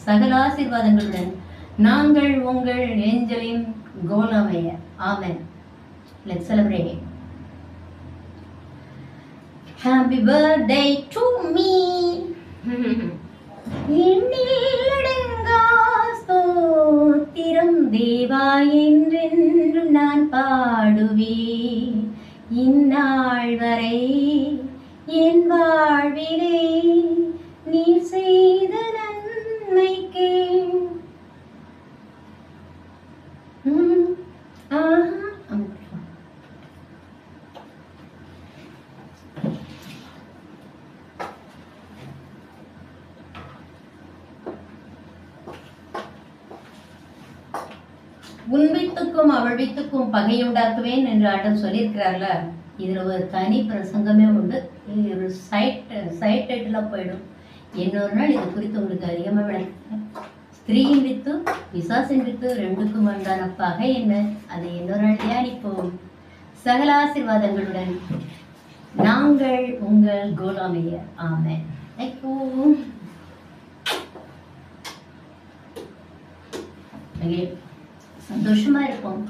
சகல ஆசீர்வாதங்களுடன் நாங்கள் உங்கள் ஏஞ்சலின் கோலமைய. ஆமென். Let's celebrate. Happy birthday to me. எண்ணிலடங்கா ஸ்தோத்திரம் தேவா என்றென்றும் நான் பாடுவேன். இந்நாள் வரை என் வாழ்விலே நீ செய்த நன்மைக்கே. உன் வித்துக்கும் அவள் வித்துக்கும் பகையுண்டாக்குவேன் என்று ஆட்டம் சொல்லியிருக்கிறார்ல. இதுல ஒரு தனி பிரசங்கமே உண்டு. இது ஒரு சைட் டைட்டிலா போயிடும். இன்னொரு நாள் இது குறித்து உங்களுக்கு அதிகமாக விளக்குறேன். ஸ்திரீயின் வித்து பிசாசின் வித்து ரெண்டுக்கும் உண்டான பகை என்ன, அதை இன்னொரு நாள் தியானிப்போம். சகல ஆசீர்வாதங்களுடன் நாங்கள் உங்கள் கோலாமைய. ஆமென். சந்தோஷமா இருப்போம்.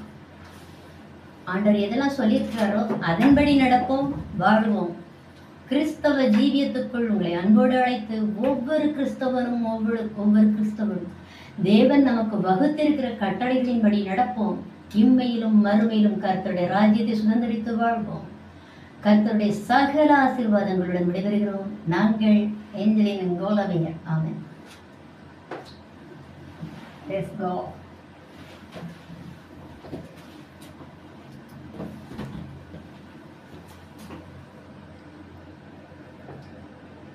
ஆண்டவர் எதெல்லாம் சொல்லியிருக்கிறாரோ அதன்படி நடப்போம், வாழ்வோம். கிறிஸ்தவ ஜீவியத்துக்குள் உங்களை அன்போடு அழைத்து ஒவ்வொரு கிறிஸ்தவனும் ஒவ்வொரு கிறிஸ்தவனும் தேவன் நமக்கு வகுத்திருக்கிற கட்டளைகளின்படி நடப்போம். இம்மையிலும் மறுமையிலும் கர்த்தருடைய ராஜ்யத்தை சுதந்திரித்து வாழ்வோம். கர்த்தருடைய சகல ஆசீர்வாதங்களுடன் விடைபெறுகிறோம். நாங்கள் ஏஞ்சலின் கோலமையர். ஆமென். Let's go.